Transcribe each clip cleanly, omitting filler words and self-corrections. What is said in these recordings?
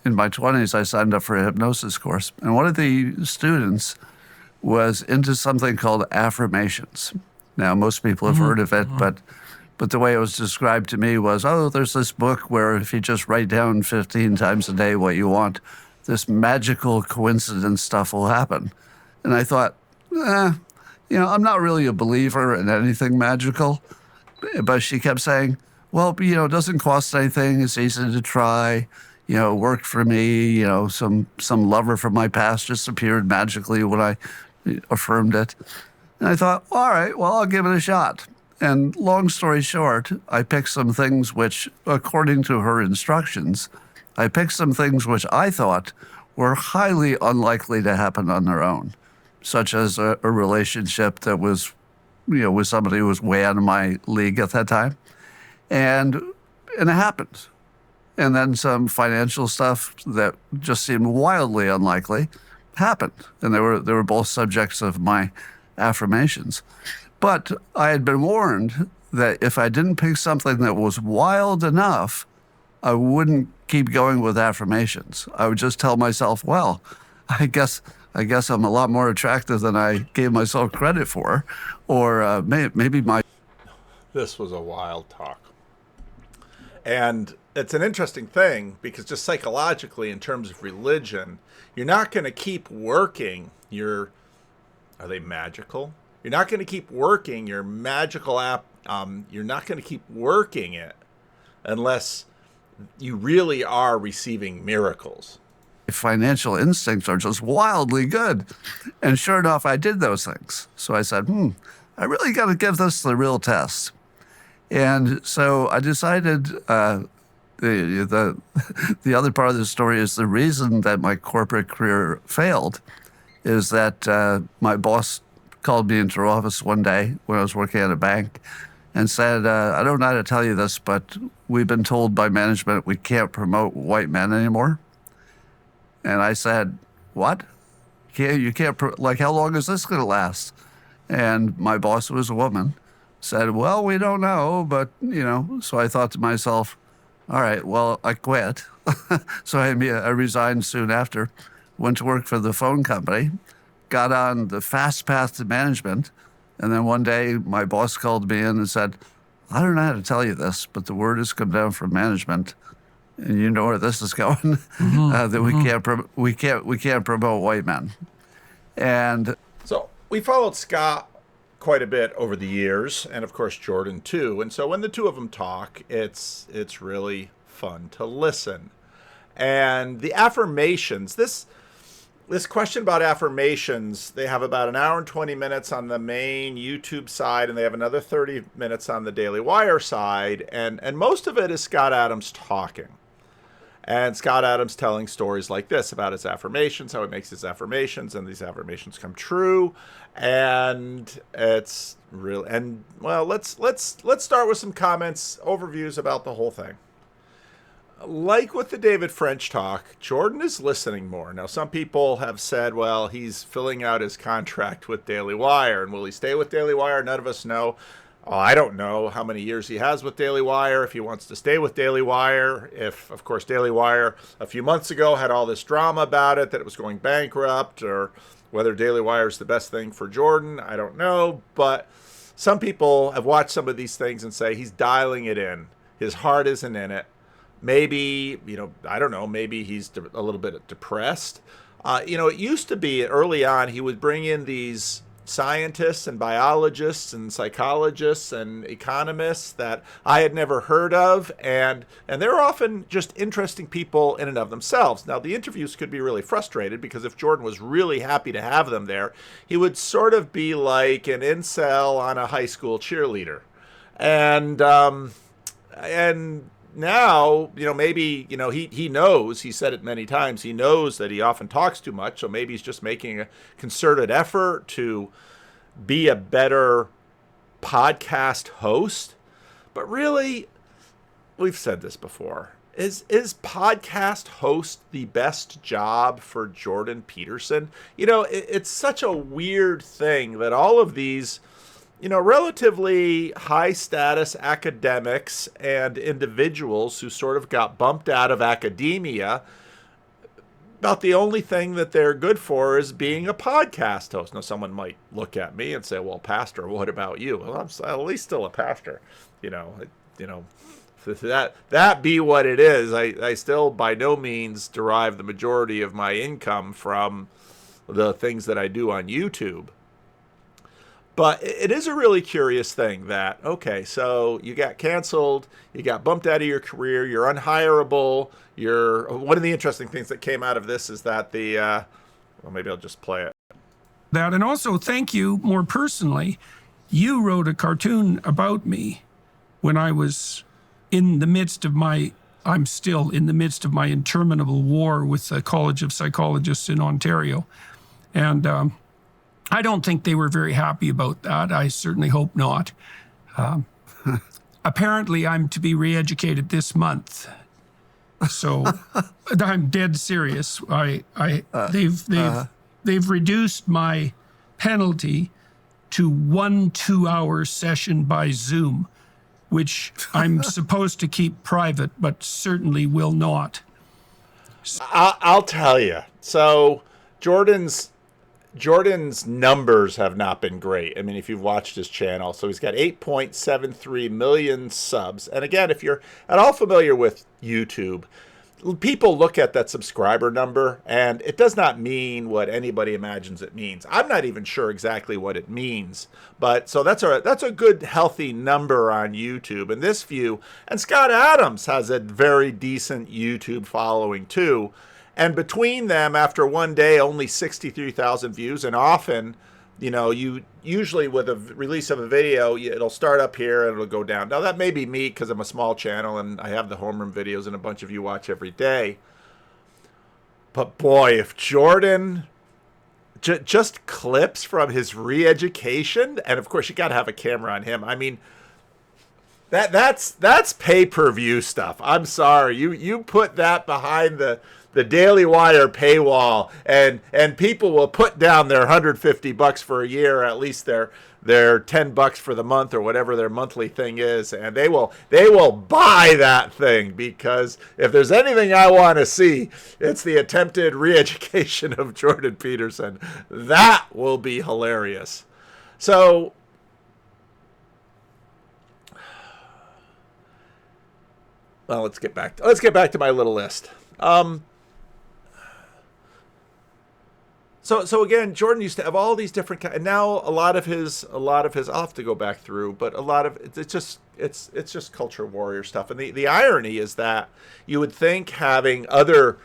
in my 20s, I signed up for a hypnosis course. And one of the students was into something called affirmations. Now, most people have heard of it, but the way it was described to me was, oh, there's this book where if you just write down 15 times a day what you want, this magical coincidence stuff will happen. And I thought, I'm not really a believer in anything magical. But she kept saying, well, it doesn't cost anything. It's easy to try. It worked for me. Some lover from my past just appeared magically when I affirmed it. And I thought, all right, well, I'll give it a shot. And long story short, I picked some things which, according to her instructions, I picked some things which I thought were highly unlikely to happen on their own, such as a relationship that was, with somebody who was way out of my league at that time. And it happened. And then some financial stuff that just seemed wildly unlikely happened. And they were both subjects of my affirmations. But I had been warned that if I didn't pick something that was wild enough, I wouldn't keep going with affirmations. I would just tell myself, well, I guess I'm a lot more attractive than I gave myself credit for, or maybe my... This was a wild talk. And it's an interesting thing because just psychologically, in terms of religion, you're not going to keep working are they magical? You're not going to keep working your magical app. You're not going to keep working it unless you really are receiving miracles. Financial instincts are just wildly good. And sure enough, I did those things. So I said, I really got to give this the real test. And so I decided the other part of the story is the reason that my corporate career failed is that my boss called me into her office one day when I was working at a bank and said, I don't know how to tell you this, but we've been told by management we can't promote white men anymore. And I said, what? You can't, how long is this going to last? And my boss, who was a woman, said, well, we don't know, but, So I thought to myself, all right, well, I quit. So I resigned soon after, went to work for the phone company, got on the fast path to management. And then one day my boss called me in and said, I don't know how to tell you this, but the word has come down from management. And you know where this is going, that we can't promote white men. And so we followed Scott quite a bit over the years, and of course Jordan too. And so when the two of them talk, it's really fun to listen. And the affirmations, this question about affirmations, they have about an hour and 20 minutes on the main YouTube side, and they have another 30 minutes on the Daily Wire side, and most of it is Scott Adams talking. And Scott Adams telling stories like this about his affirmations, how he makes his affirmations, and these affirmations come true. And it's real. And well, let's start with some comments, overviews about the whole thing. Like with the David French talk, Jordan is listening more. Now, some people have said, well, he's filling out his contract with Daily Wire, and will he stay with Daily Wire? None of us know. I don't know how many years he has with Daily Wire, if he wants to stay with Daily Wire, if, of course, Daily Wire a few months ago had all this drama about it, that it was going bankrupt, or whether Daily Wire is the best thing for Jordan, I don't know. But some people have watched some of these things and say he's dialing it in. His heart isn't in it. Maybe, I don't know, maybe he's a little bit depressed. It used to be early on he would bring in these scientists and biologists and psychologists and economists that I had never heard of, and they're often just interesting people in and of themselves. Now, the interviews could be really frustrated because if Jordan was really happy to have them there, he would sort of be like an incel on a high school cheerleader. And now, maybe, he knows, he said it many times, he knows that he often talks too much, so maybe he's just making a concerted effort to be a better podcast host. But really, we've said this before, is podcast host the best job for Jordan Peterson? It's such a weird thing that all of these relatively high-status academics and individuals who sort of got bumped out of academia about the only thing that they're good for is being a podcast host. Now, someone might look at me and say, "Well, pastor, what about you?" Well, I'm at least still a pastor, you know. That be what it is. I still by no means derive the majority of my income from the things that I do on YouTube. But it is a really curious thing that, okay, so you got canceled, you got bumped out of your career, you're unhireable. One of the interesting things that came out of this is that well, maybe I'll just play it. That, and also thank you more personally. You wrote a cartoon about me when I was I'm still in the midst of my interminable war with the College of Psychologists in Ontario. And I don't think they were very happy about that. I certainly hope not. Apparently, I'm to be re-educated this month. So I'm dead serious. They've reduced my penalty to 1 2-hour session by Zoom, which I'm supposed to keep private, but certainly will not. I'll tell you. So Jordan's numbers have not been great. I mean, if you've watched his channel, so he's got 8.73 million subs. And again, if you're at all familiar with YouTube, people look at that subscriber number and it does not mean what anybody imagines it means. I'm not even sure exactly what it means, but so that's a good healthy number on YouTube. And this view, and Scott Adams has a very decent YouTube following too. And between them, after one day, only 63,000 views. And often, you usually with a release of a video, it'll start up here and it'll go down. Now, that may be me because I'm a small channel and I have the homeroom videos and a bunch of you watch every day. But boy, if Jordan just clips from his re-education, and of course, you got to have a camera on him. I mean, that's pay-per-view stuff. I'm sorry. You put that behind the Daily Wire paywall, and people will put down their $150 for a year, or at least their $10 for the month, or whatever their monthly thing is, and they will buy that thing, because if there's anything I want to see, it's the attempted re-education of Jordan Peterson. That will be hilarious. So well, let's get back to my little list. So again, Jordan used to have all these different, and now a lot of his, I'll have to go back through, but a lot of it's just culture warrior stuff. And the irony is that you would think having other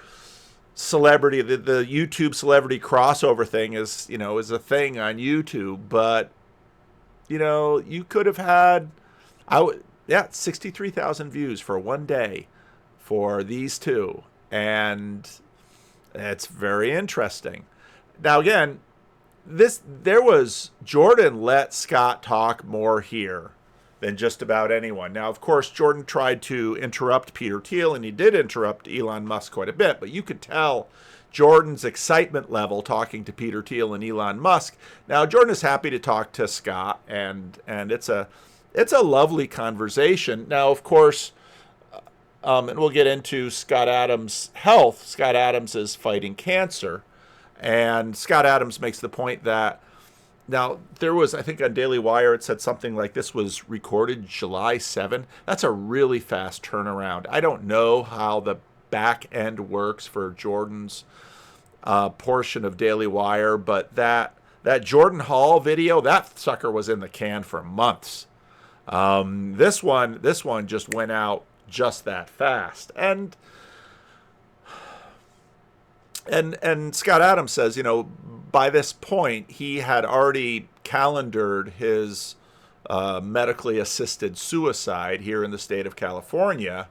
celebrity, the YouTube celebrity crossover thing is a thing on YouTube, but you could have had 63,000 views for one day for these two, and it's very interesting. Now again, Jordan let Scott talk more here than just about anyone. Now, of course, Jordan tried to interrupt Peter Thiel, and he did interrupt Elon Musk quite a bit, but you could tell Jordan's excitement level talking to Peter Thiel and Elon Musk. Now, Jordan is happy to talk to Scott, and it's a lovely conversation. Now, of course, and we'll get into Scott Adams' health. Scott Adams is fighting cancer. And Scott Adams makes the point that now there was, I think on Daily Wire, it said something like this was recorded July 7. That's a really fast turnaround. I don't know how the back end works for Jordan's portion of Daily Wire, but that Jordan Hall video, that sucker was in the can for months. This one just went out just that fast. And Scott Adams says, by this point, he had already calendared his medically assisted suicide here in the state of California,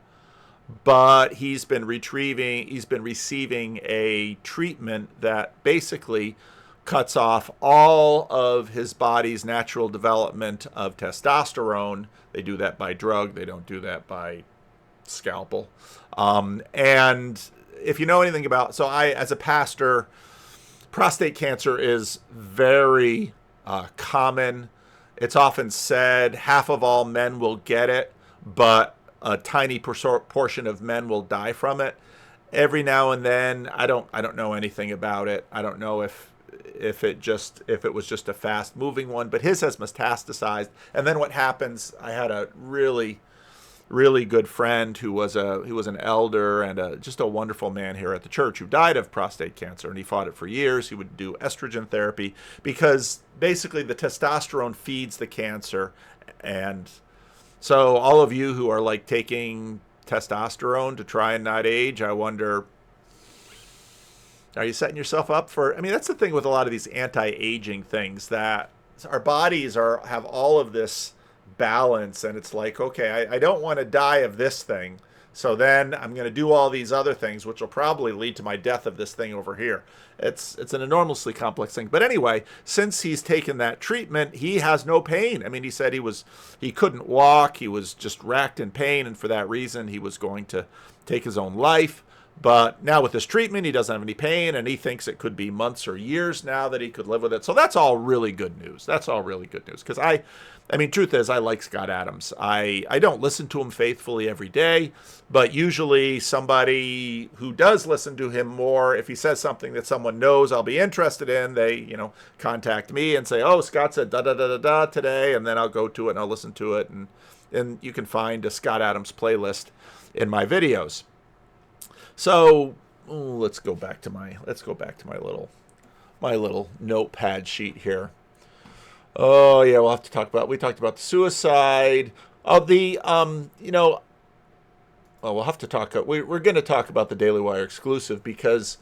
but he's been receiving a treatment that basically cuts off all of his body's natural development of testosterone. They do that by drug. They don't do that by scalpel. And if you know anything about, so I, as a pastor, prostate cancer is very common. It's often said half of all men will get it, but a tiny portion of men will die from it. every now and then, I don't know anything about it. I don't know if it was just a fast moving one, but his has metastasized. And then what happens? I had a really good friend who was an elder and just a wonderful man here at the church who died of prostate cancer, and he fought it for years. He would do estrogen therapy because basically the testosterone feeds the cancer. And so all of you who are like taking testosterone to try and not age, I wonder, are you setting yourself up for, I mean, that's the thing with a lot of these anti-aging things, that our bodies have all of this balance, and it's like, okay, I don't want to die of this thing, so then I'm going to do all these other things, which will probably lead to my death of this thing over here. It's an enormously complex thing. But anyway, since he's taken that treatment, he has no pain. I mean, he said he couldn't walk. He was just racked in pain, and for that reason, he was going to take his own life. But now with this treatment, he doesn't have any pain, and he thinks it could be months or years now that he could live with it. So that's all really good news. That's all really good news. Because I mean, truth is, I like Scott Adams. I don't listen to him faithfully every day, but usually somebody who does listen to him more, if he says something that someone knows I'll be interested in, they, contact me and say, oh, Scott said da-da-da-da-da today, and then I'll go to it and I'll listen to it. And you can find a Scott Adams playlist in my videos. So let's go back to my little notepad sheet here. Oh yeah, we talked about the suicide of the we'll have to talk. We're going to talk about the Daily Wire exclusive because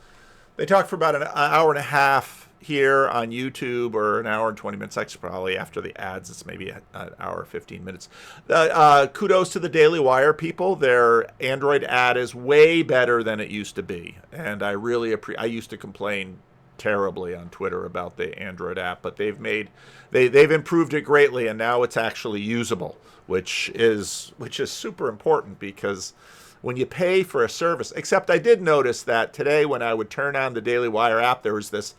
they talk for about an hour and a half here on YouTube, or an hour and 20 minutes. Actually, probably after the ads, it's maybe an hour 15 minutes. Kudos to the Daily Wire people. Their Android ad is way better than it used to be, and I really I used to complain terribly on Twitter about the Android app, but they've improved it greatly, and now it's actually usable, which is super important, because when you pay for a service, except I did notice that today when I would turn on the Daily Wire app, there was this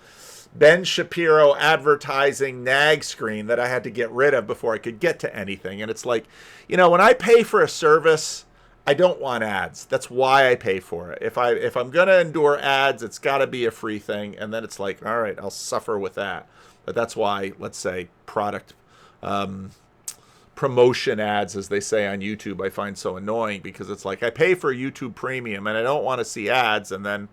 Ben Shapiro advertising nag screen that I had to get rid of before I could get to anything. And it's like, when I pay for a service, I don't want ads. That's why I pay for it. If I'm going to endure ads, it's got to be a free thing. And then it's like, all right, I'll suffer with that. But that's why, let's say, product promotion ads, as they say on YouTube, I find so annoying, because it's like I pay for YouTube Premium and I don't want to see ads, and then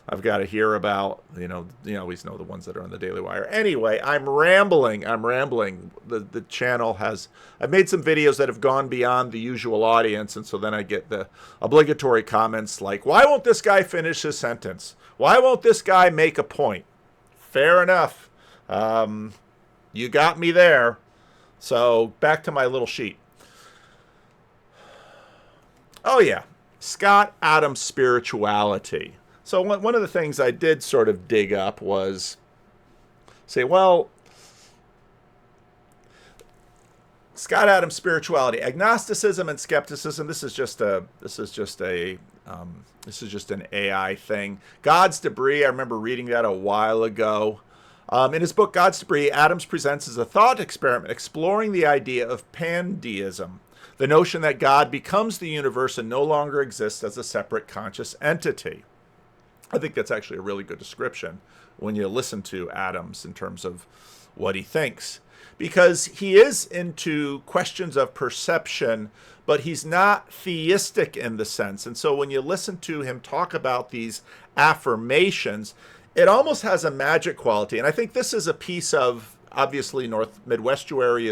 I've got to hear about, you always know the ones that are on the Daily Wire. Anyway, I'm rambling. The channel I've made some videos that have gone beyond the usual audience, and so then I get the obligatory comments like, why won't this guy finish his sentence? Why won't this guy make a point? Fair enough. You got me there. So back to my little sheet. Oh yeah, Scott Adams spirituality. So one of the things I did sort of dig up was say, well, Scott Adams spirituality, agnosticism and skepticism. This is just an AI thing. God's debris. I remember reading that a while ago. In his book God's Debris, Adams presents as a thought experiment exploring the idea of pandeism, the notion that God becomes the universe and no longer exists as a separate conscious entity. I think that's actually a really good description when you listen to Adams in terms of what he thinks, because he is into questions of perception, but he's not theistic in the sense. And so when you listen to him talk about these affirmations, it almost has a magic quality. And I think this is a piece of, obviously, North Midwestuary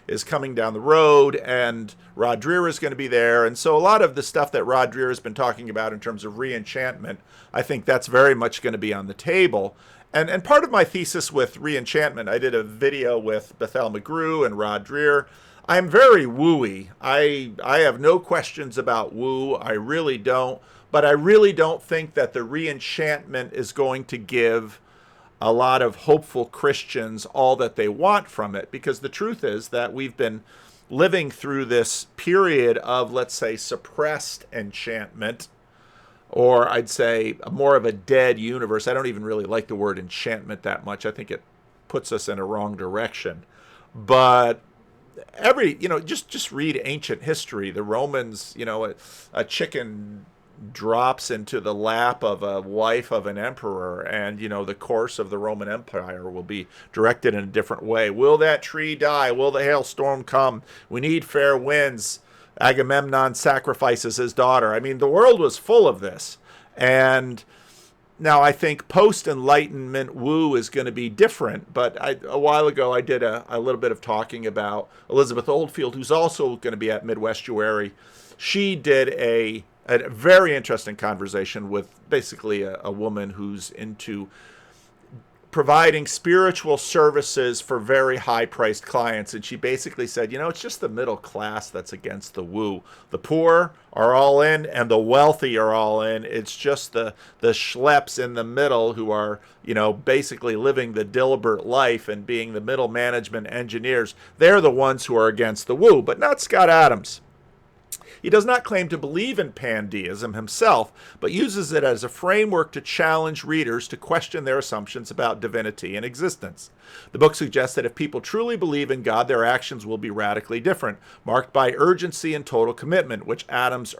is coming down the road, and Rod Dreher is going to be there. And so a lot of the stuff that Rod Dreher has been talking about in terms of re-enchantment, I think that's very much going to be on the table. And part of my thesis with re-enchantment, I did a video with Bethel McGrew and Rod Dreher. I'm very wooey. I have no questions about woo. I really don't. But I really don't think that the re-enchantment is going to give a lot of hopeful Christians all that they want from it, because the truth is that we've been living through this period of, let's say, suppressed enchantment, or I'd say more of a dead universe. I don't even really like the word enchantment that much. I think it puts us in a wrong direction. But just read ancient history. The Romans, a chicken drops into the lap of a wife of an emperor, and the course of the Roman Empire will be directed in a different way. Will that tree die? Will the hailstorm come? We need fair winds. Agamemnon sacrifices his daughter. I mean, the world was full of this. And now I think post-Enlightenment woo is going to be different, but a while ago I did a little bit of talking about Elizabeth Oldfield, who's also going to be at Midwestuary. She did a very interesting conversation with basically a woman who's into providing spiritual services for very high-priced clients. And she basically said, it's just the middle class that's against the woo. The poor are all in and the wealthy are all in. It's just the schleps in the middle who are, basically living the Dilbert life and being the middle management engineers. They're the ones who are against the woo, but not Scott Adams. He does not claim to believe in pandeism himself, but uses it as a framework to challenge readers to question their assumptions about divinity and existence. The book suggests that if people truly believe in God, their actions will be radically different, marked by urgency and total commitment, which Adams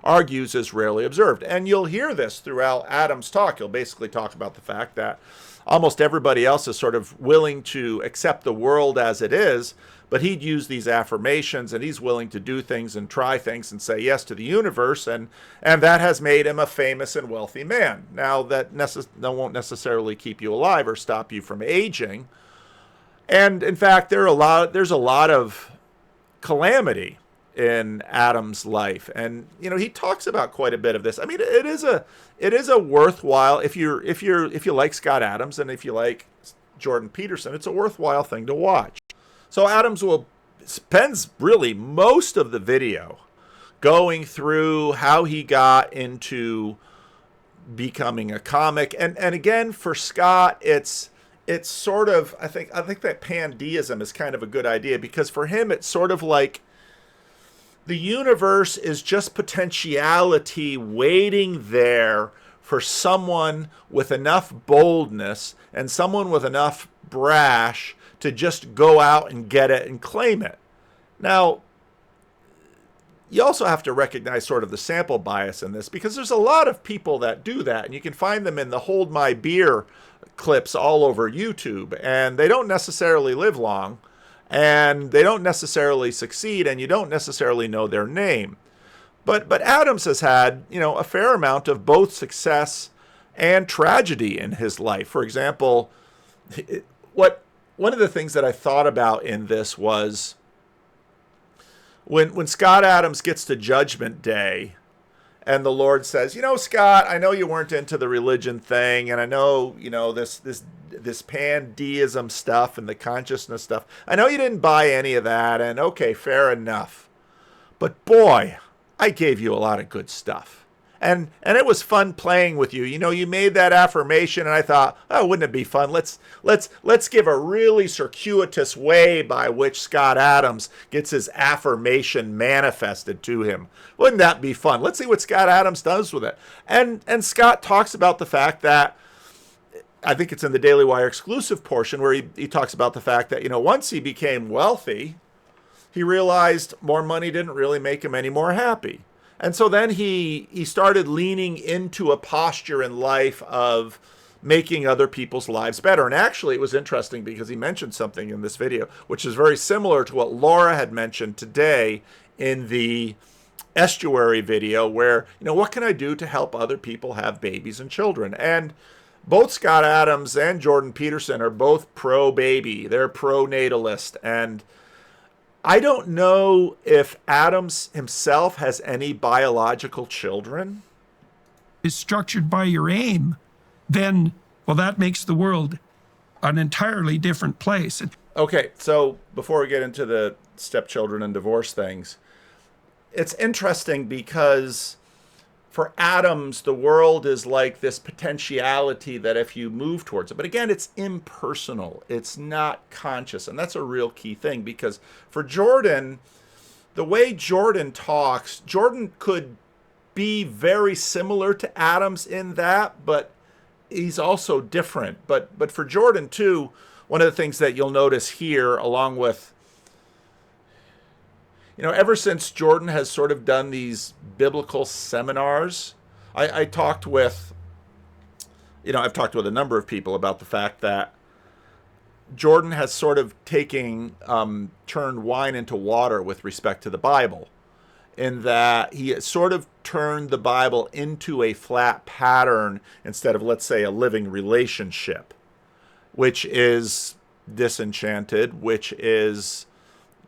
argues is rarely observed. And you'll hear this throughout Adams' talk. He'll basically talk about the fact that almost everybody else is sort of willing to accept the world as it is, but he'd use these affirmations, and he's willing to do things and try things and say yes to the universe, and that has made him a famous and wealthy man. Now, that won't necessarily keep you alive or stop you from aging. And in fact, there's a lot of calamity in Adam's life, and he talks about quite a bit of this. I mean, it is a worthwhile, if you like Scott Adams and if you like Jordan Peterson, it's a worthwhile thing to watch. So Adams spends really most of the video going through how he got into becoming a comic, and again, for Scott, it's sort of, I think that pandeism is kind of a good idea, because for him it's sort of like the universe is just potentiality waiting there for someone with enough boldness and someone with enough brash to just go out and get it and claim it. Now, you also have to recognize sort of the sample bias in this, because there's a lot of people that do that, and you can find them in the Hold My Beer clips all over YouTube, and they don't necessarily live long, and they don't necessarily succeed, and you don't necessarily know their name. But Adams has had, a fair amount of both success and tragedy in his life. For example, one of the things that I thought about in this was when Scott Adams gets to Judgment Day and the Lord says, Scott, I know you weren't into the religion thing, and I know, this pandeism stuff and the consciousness stuff. I know you didn't buy any of that, and okay, fair enough. But boy, I gave you a lot of good stuff. And it was fun playing with you. You made that affirmation, and I thought, oh, wouldn't it be fun? Let's give a really circuitous way by which Scott Adams gets his affirmation manifested to him. Wouldn't that be fun? Let's see what Scott Adams does with it. And Scott talks about the fact that, I think it's in the Daily Wire exclusive portion, where he talks about the fact that, once he became wealthy, he realized more money didn't really make him any more happy. And so then he started leaning into a posture in life of making other people's lives better. And actually, it was interesting because he mentioned something in this video, which is very similar to what Laura had mentioned today in the estuary video, where, what can I do to help other people have babies and children? And both Scott Adams and Jordan Peterson are both pro-baby. They're pro-natalist. And I don't know if Adams himself has any biological children. Is structured by your aim, then, well, that makes the world an entirely different place. Okay, so before we get into the stepchildren and divorce things, it's interesting because for Adams, the world is like this potentiality that if you move towards it, but again, it's impersonal. It's not conscious. And that's a real key thing, because for Jordan, the way Jordan talks, Jordan could be very similar to Adams in that, but he's also different. But for Jordan too, one of the things that you'll notice here, along with, ever since Jordan has sort of done these biblical seminars, I talked with, I've talked with a number of people about the fact that Jordan has sort of turned wine into water with respect to the Bible, in that he sort of turned the Bible into a flat pattern instead of, let's say, a living relationship, which is disenchanted, which is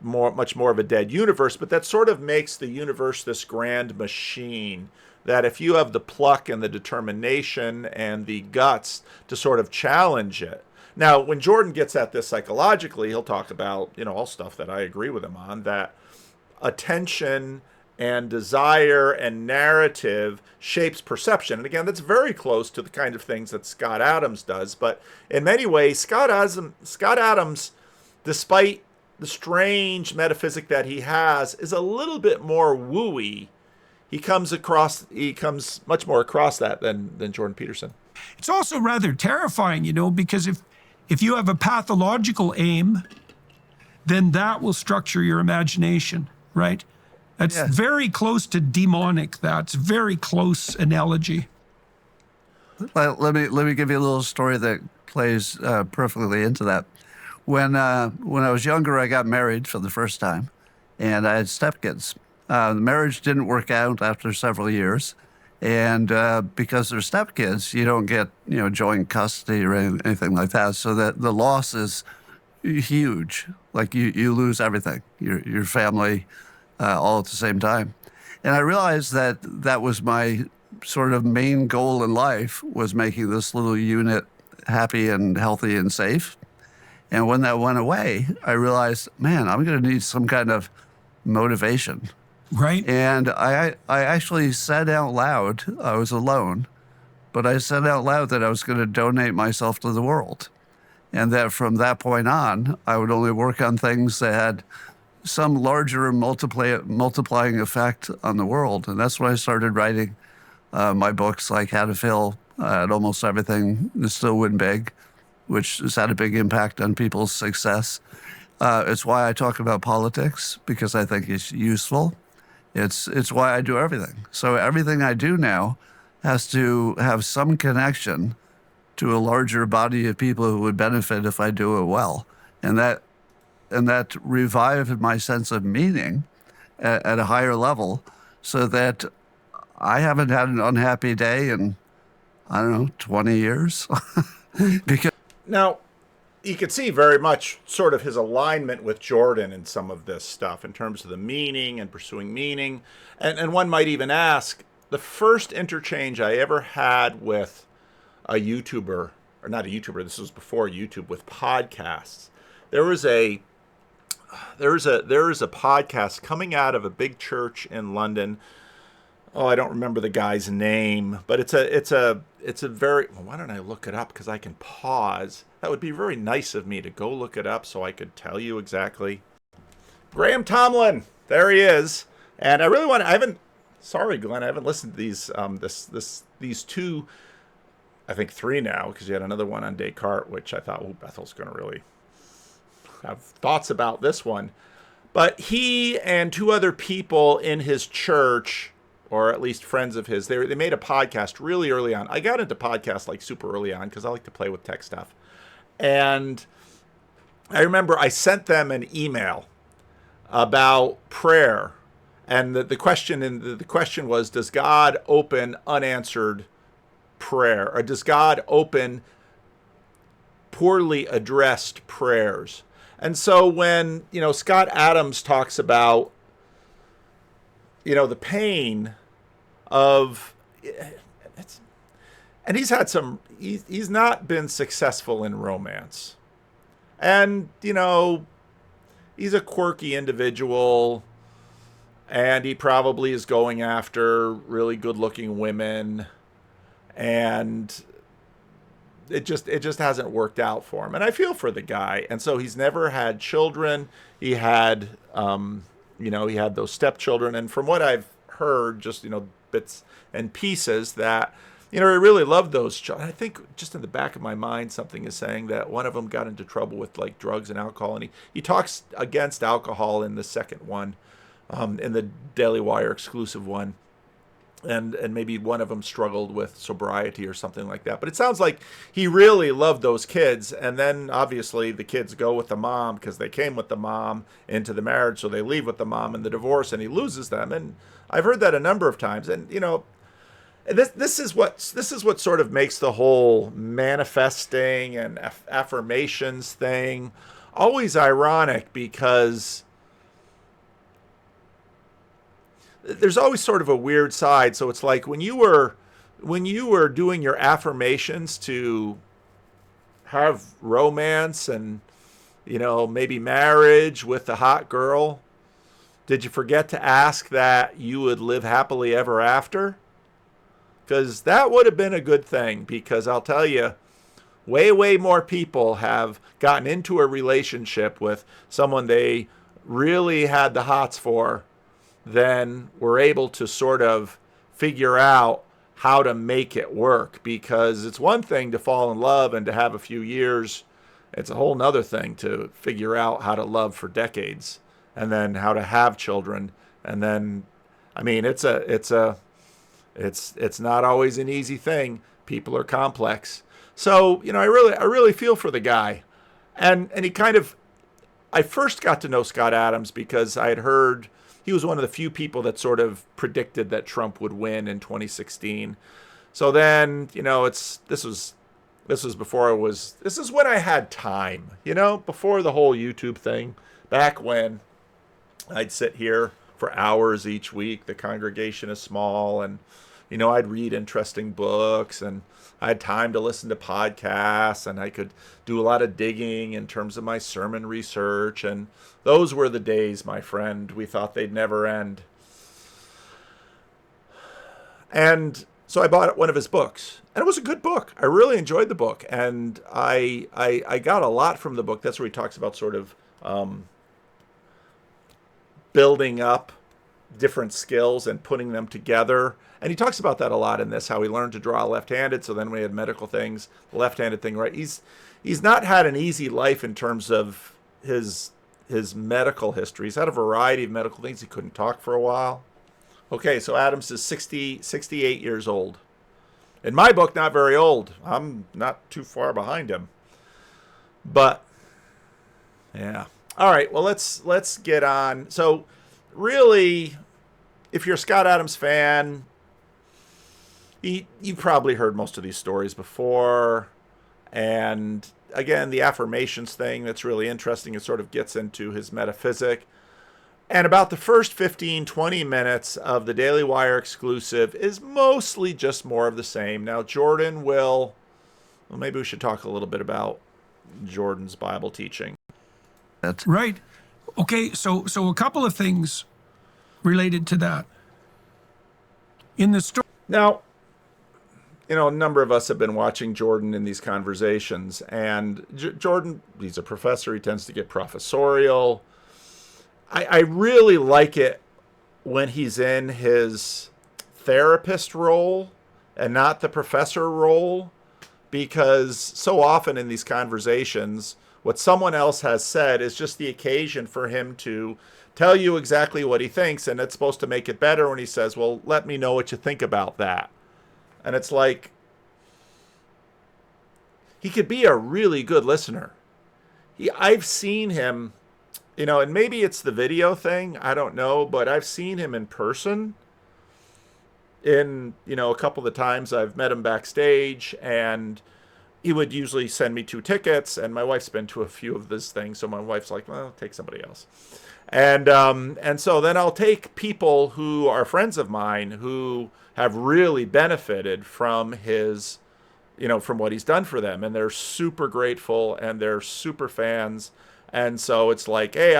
much more of a dead universe, but that sort of makes the universe this grand machine that if you have the pluck and the determination and the guts to sort of challenge it. Now, when Jordan gets at this psychologically, he'll talk about, all stuff that I agree with him on, that attention and desire and narrative shapes perception. And again, that's very close to the kind of things that Scott Adams does. But in many ways, Scott Adams, despite the strange metaphysic that he has, is a little bit more wooey. He comes much more across that than Jordan Peterson. It's also rather terrifying, because if you have a pathological aim, then that will structure your imagination, right? That's very close to demonic. That's very close analogy. Well, let me give you a little story that plays perfectly into that. When I was younger, I got married for the first time, and I had stepkids. The marriage didn't work out after several years, and because they're stepkids, you don't get joint custody or anything like that. So that the loss is huge. Like you lose everything, your family, all at the same time. And I realized that was my sort of main goal in life, was making this little unit happy and healthy and safe. And when that went away, I realized, man, I'm going to need some kind of motivation. Right. And I actually said out loud, I was alone, but I said out loud that I was going to donate myself to the world. And that from that point on, I would only work on things that had some larger multiplying effect on the world. And that's when I started writing my books, like How to Fail at Almost Everything and Still Win Big, which has had a big impact on people's success. It's why I talk about politics, because I think it's useful. It's why I do everything. So everything I do now has to have some connection to a larger body of people who would benefit if I do it well. And that revived my sense of meaning at a higher level, so that I haven't had an unhappy day in, 20 years. Because now, you could see very much sort of his alignment with Jordan in some of this stuff in terms of the meaning and pursuing meaning. And one might even ask, the first interchange I ever had with a YouTuber, or not a YouTuber, this was before YouTube, with podcasts. There is a podcast coming out of a big church in London. Oh, I don't remember the guy's name, but it's a very, well, why don't I look it up, because I can pause. That would be very nice of me to go look it up so I could tell you exactly. Graham Tomlin, there he is. And I really sorry, Glenn, I haven't listened to these two, I think three now, because you had another one on Descartes, which I thought, Bethel's going to really have thoughts about this one. But he and two other people in his church, or at least friends of his, they made a podcast really early on. I got into podcasts like super early on because I like to play with tech stuff. And I remember I sent them an email about prayer. And the question was, does God open unanswered prayer? Or does God open poorly addressed prayers? And so when, Scott Adams talks about, the pain of, and he's not been successful in romance. And, he's a quirky individual, and he probably is going after really good-looking women, and it just hasn't worked out for him. And I feel for the guy. And so he's never had children. He had, he had those stepchildren. And from what I've heard, just, bits and pieces, that, he really loved those children. I think just in the back of my mind, something is saying that one of them got into trouble with like drugs and alcohol. And he talks against alcohol in the second one. in the Daily Wire exclusive one. And maybe one of them struggled with sobriety or something like that. But it sounds like he really loved those kids. And then obviously the kids go with the mom because they came with the mom into the marriage. So they leave with the mom in the divorce and he loses them. And I've heard that a number of times. And, you know, this is what sort of makes the whole manifesting and affirmations thing always ironic, because there's always sort of a weird side. So it's like when you were doing your affirmations to have romance and, you know, maybe marriage with the hot girl, did you forget to ask that you would live happily ever after? Because that would have been a good thing, because I'll tell you, way more people have gotten into a relationship with someone they really had the hots for then were able to sort of figure out how to make it work. Because it's one thing to fall in love and to have a few years. It's a whole nother thing to figure out how to love for decades and then how to have children. And then, I mean, it's not always an easy thing. People are complex. So, you know, I really feel for the guy. And he kind of, I first got to know Scott Adams because I had heard he was one of the few people that sort of predicted that Trump would win in 2016. So then, you know, this was when I had time, you know, before the whole YouTube thing, back when I'd sit here for hours each week. The congregation is small, and, you know, I'd read interesting books, and I had time to listen to podcasts, and I could do a lot of digging in terms of my sermon research. And those were the days, my friend. We thought they'd never end. And so I bought one of his books, and it was a good book. I really enjoyed the book, and I got a lot from the book. That's where he talks about sort of building up different skills and putting them together. And he talks about that a lot in this, how he learned to draw left-handed. So then we had medical things, the left-handed thing, right? He's not had an easy life in terms of his medical history. He's had a variety of medical things. He couldn't talk for a while. Okay, so Adams is 68 years old. In my book, not very old. I'm not too far behind him. But, yeah. All right, well, let's get on. So, really, if you're a Scott Adams fan, you've probably heard most of these stories before. And, again, the affirmations thing, that's really interesting. It sort of gets into his metaphysic. And about the first 15, 20 minutes of the Daily Wire exclusive is mostly just more of the same. Now, Jordan well, maybe we should talk a little bit about Jordan's Bible teaching. Right. Okay, so a couple of things related to that. In the story. Now, you know, a number of us have been watching Jordan in these conversations. And Jordan, he's a professor. He tends to get professorial. I really like it when he's in his therapist role and not the professor role, because so often in these conversations, what someone else has said is just the occasion for him to tell you exactly what he thinks, and it's supposed to make it better when he says, well, let me know what you think about that. And it's like, he could be a really good listener. I've seen him, you know, and maybe it's the video thing, I don't know, but I've seen him in person in, you know, a couple of times I've met him backstage, and he would usually send me 2 tickets, and my wife's been to a few of these things, so my wife's like, well, take somebody else. And so then I'll take people who are friends of mine who have really benefited from his, you know, from what he's done for them, and they're super grateful, and they're super fans. And so it's like, hey,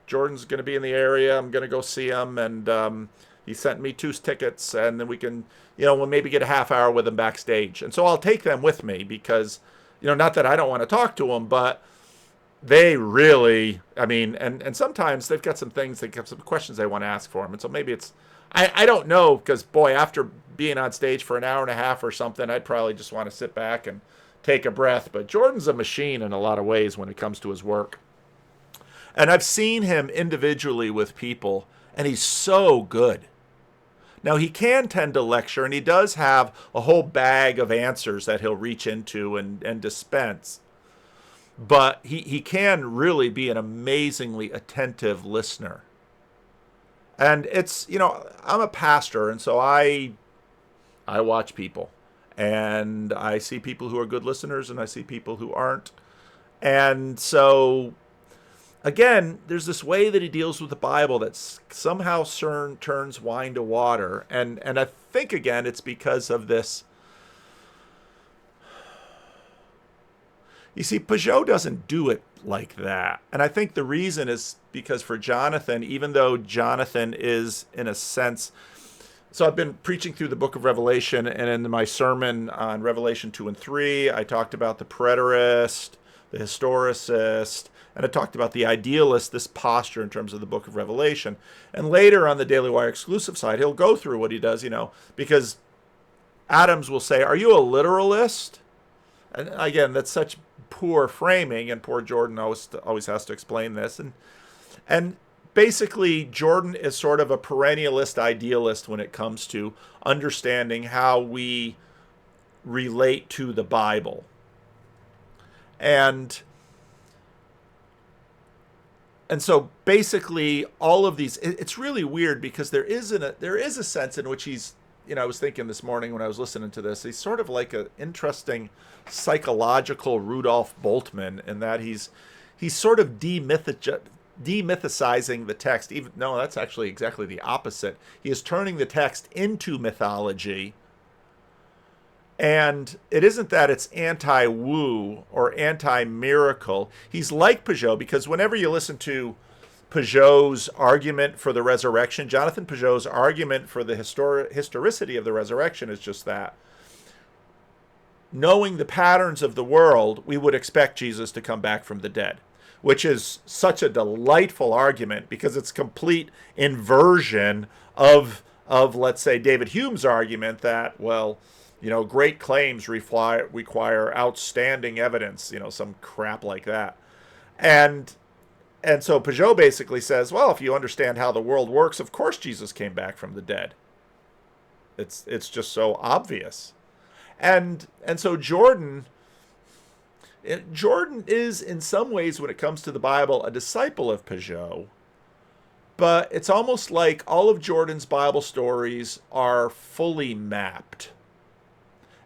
Jordan's going to be in the area. I'm going to go see him. And he sent me 2 tickets, and then we can, you know, we'll maybe get a half hour with him backstage. And so I'll take them with me because, you know, not that I don't want to talk to them, but they really, I mean, and sometimes they've got some things, they've got some questions they want to ask for him. And so maybe it's, I don't know, because, boy, after being on stage for an hour and a half or something, I'd probably just want to sit back and take a breath. But Jordan's a machine in a lot of ways when it comes to his work. And I've seen him individually with people, And he's so good. Now, he can tend to lecture, and he does have a whole bag of answers that he'll reach into and dispense. But he can really be an amazingly attentive listener. And it's, I'm a pastor, and so I watch people. And I see people who are good listeners, and I see people who aren't. And so, again, there's this way that he deals with the Bible that somehow turns wine to water. And I think, again, it's because of this. You see, Peugeot doesn't do it like that. And I think the reason is because for Jonathan, even though Jonathan is, in a sense, so I've been preaching through the book of Revelation, and in my sermon on Revelation 2 and 3, I talked about the preterist, the historicist, and I talked about the idealist, this posture in terms of the book of Revelation. And later on the Daily Wire exclusive side, he'll go through what he does, because Adams will say, are you a literalist? And again, that's such poor framing, and poor Jordan always has to explain this. And basically, Jordan is sort of a perennialist idealist when it comes to understanding how we relate to the Bible. And so basically all of these, it's really weird because there is a sense in which he's, I was thinking this morning when I was listening to this, he's sort of like an interesting psychological Rudolf Boltzmann in that he's sort of demythicizing the text. No, that's actually exactly the opposite. He is turning the text into mythology. And it isn't that it's anti-woo or anti-miracle. He's like Peugeot, because whenever you listen to Peugeot's argument for the resurrection, Jonathan Peugeot's argument for the historicity of the resurrection is just that. Knowing the patterns of the world, we would expect Jesus to come back from the dead, which is such a delightful argument because it's complete inversion of let's say, David Hume's argument that, well, great claims require outstanding evidence, some crap like that. And so Peugeot basically says, well, if you understand how the world works, of course Jesus came back from the dead. It's just so obvious. And so Jordan is, in some ways, when it comes to the Bible, a disciple of Peugeot. But it's almost like all of Jordan's Bible stories are fully mapped.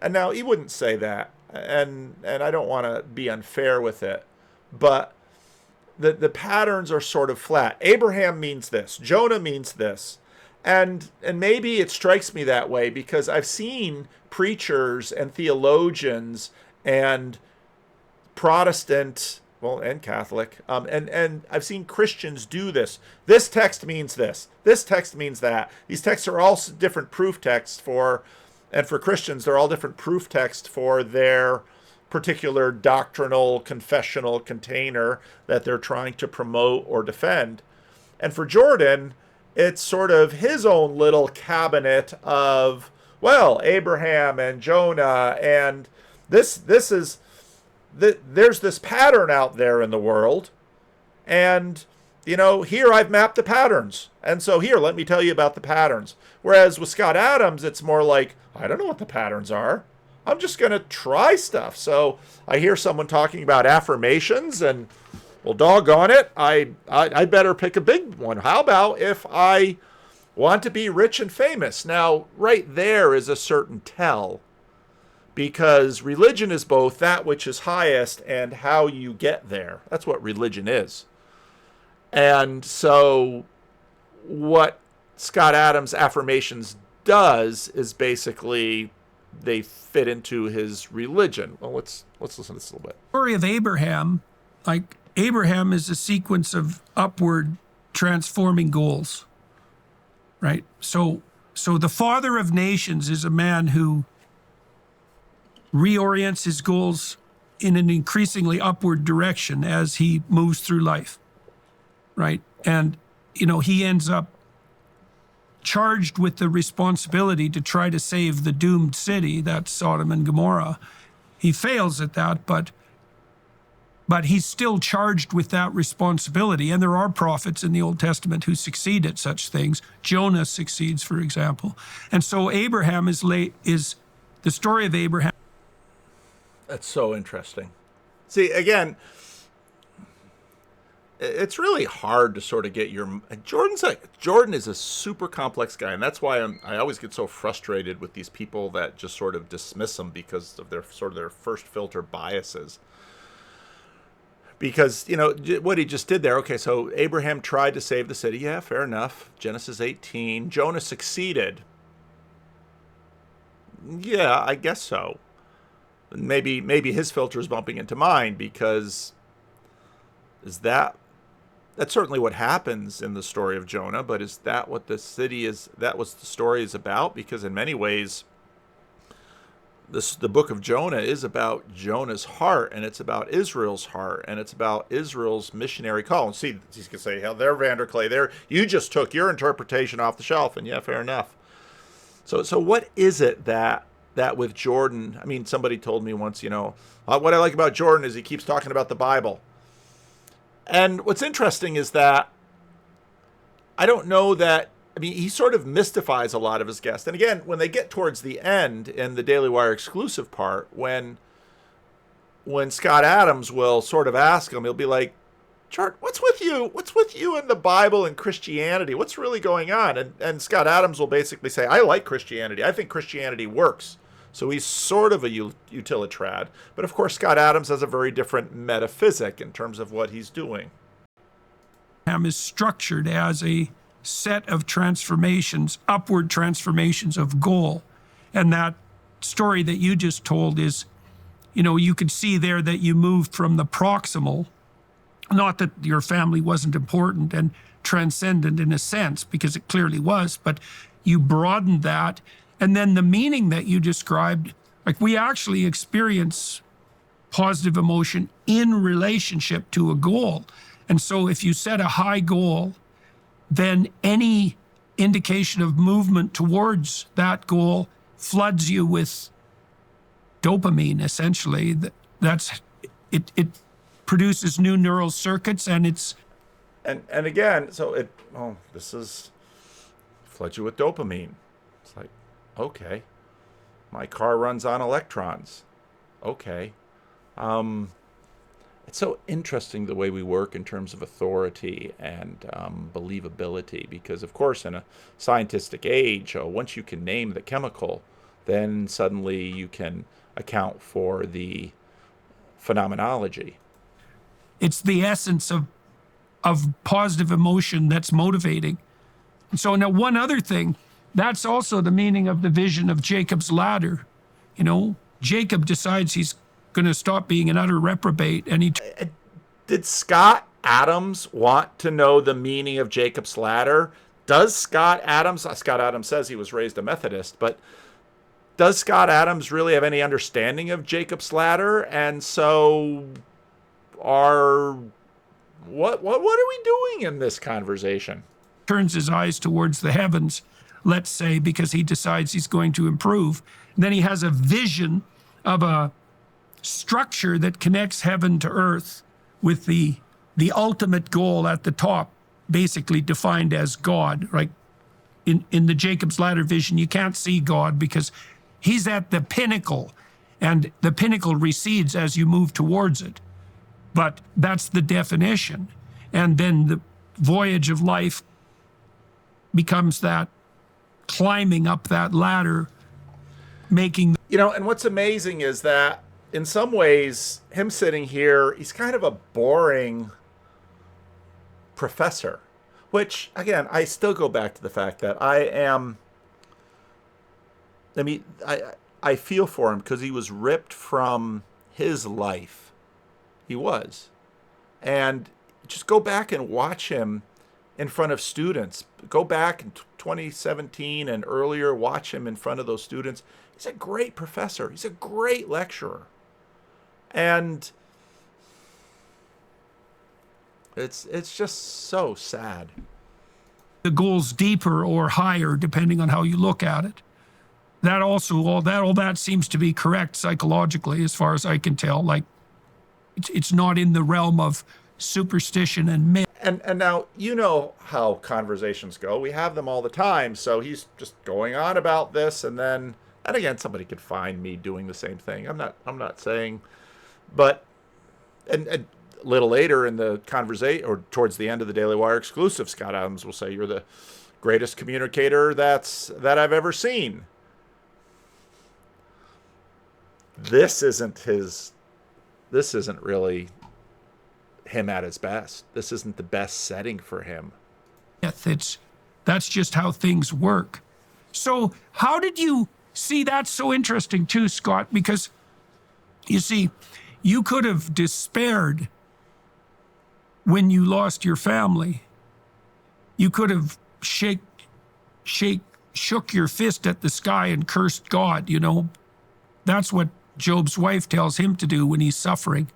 And now he wouldn't say that, and I don't want to be unfair with it, but the patterns are sort of flat. Abraham means this. Jonah means this. And maybe it strikes me that way because I've seen preachers and theologians and Protestant, and Catholic, and I've seen Christians do this. This text means this. This text means that. These texts are all different proof texts and for Christians, they're all different proof texts for their particular doctrinal, confessional container that they're trying to promote or defend. And for Jordan, it's sort of his own little cabinet of, well, Abraham and Jonah, and there's this pattern out there in the world, and here I've mapped the patterns, and so here, let me tell you about the patterns. Whereas with Scott Adams, it's more like, I don't know what the patterns are. I'm just going to try stuff. So I hear someone talking about affirmations, and, well, doggone it, I better pick a big one. How about if I want to be rich and famous? Now, right there is a certain tell, because religion is both that which is highest and how you get there. That's what religion is. And so what Scott Adams' affirmations does is basically they fit into his religion. Well, let's listen to this a little bit. Story of Abraham, like Abraham is a sequence of upward transforming goals, right? So the father of nations is a man who reorients his goals in an increasingly upward direction as he moves through life, right? And, he ends up charged with the responsibility to try to save the doomed city, that's Sodom and Gomorrah. He fails at that, but but he's still charged with that responsibility. And there are prophets in the Old Testament who succeed at such things. Jonah succeeds, for example. And so Abraham is the story of Abraham. That's so interesting. See, again, it's really hard to sort of get your... Jordan is a super complex guy, and that's why I always get so frustrated with these people that just sort of dismiss him because of their first filter biases. Because, what he just did there, okay, so Abraham tried to save the city. Yeah, fair enough. Genesis 18. Jonah succeeded. Yeah, I guess so. Maybe his filter is bumping into mine, because that's certainly what happens in the story of Jonah, but is that what the story is about? Because in many ways, the book of Jonah is about Jonah's heart, and it's about Israel's heart, and it's about Israel's missionary call. And see, he's going to say, hell, there, Vanderclay, there, you just took your interpretation off the shelf, and yeah, fair enough. So what is it that with Jordan, I mean, somebody told me once, what I like about Jordan is he keeps talking about the Bible. And what's interesting is that I don't know that, he sort of mystifies a lot of his guests. And again, when they get towards the end in the Daily Wire exclusive part, when Scott Adams will sort of ask him, he'll be like, Chart, what's with you? What's with you in the Bible and Christianity? What's really going on? And Scott Adams will basically say, I like Christianity. I think Christianity works. So he's sort of a utilitarian. But of course, Scott Adams has a very different metaphysic in terms of what he's doing. Is structured as a set of transformations, upward transformations of goal. And that story that you just told is, you could see there that you moved from the proximal, not that your family wasn't important and transcendent in a sense, because it clearly was, but you broadened that. And then the meaning that you described, like we actually experience positive emotion in relationship to a goal. And so if you set a high goal, then any indication of movement towards that goal floods you with dopamine, essentially. It produces new neural circuits, and it's... And again, so this is floods you with dopamine. It's like, okay, my car runs on electrons. Okay. It's so interesting the way we work in terms of authority and believability, because, of course, in a scientific age, once you can name the chemical, then suddenly you can account for the phenomenology. It's the essence of positive emotion that's motivating. And so now one other thing, that's also the meaning of the vision of Jacob's ladder. Jacob decides he's going to stop being an utter reprobate, and Did Scott Adams want to know the meaning of Jacob's ladder? Does Scott Adams says he was raised a Methodist, but does Scott Adams really have any understanding of Jacob's ladder? And so what are we doing in this conversation? turns his eyes towards the heavens, let's say, because he decides he's going to improve. And then he has a vision of a structure that connects heaven to earth with the ultimate goal at the top, basically defined as God, right? In the Jacob's Ladder vision, you can't see God because he's at the pinnacle, and the pinnacle recedes as you move towards it. But that's the definition. And then the voyage of life becomes that climbing up that ladder, making... And what's amazing is that in some ways, him sitting here, he's kind of a boring professor, which, again, I still go back to the fact that I feel for him because he was ripped from his life. He was. And just go back and watch him in front of students. Go back in 2017 and earlier, watch him in front of those students. He's a great professor. He's a great lecturer. And it's just so sad. The goal's deeper or higher, depending on how you look at it. That also, all that seems to be correct psychologically, as far as I can tell. Like, It's not in the realm of superstition and myth. And now, you know how conversations go. We have them all the time. So he's just going on about this, and again, somebody could find me doing the same thing. I'm not saying, but and a little later in the conversation, or towards the end of the Daily Wire exclusive, Scott Adams will say, "You're the greatest communicator that I've ever seen." This isn't really him at his best. This isn't the best setting for him. That's just how things work. So how did you see? That's so interesting too, Scott, because you see, you could have despaired when you lost your family. You could have shook your fist at the sky and cursed God. That's what Job's wife tells him to do when he's suffering.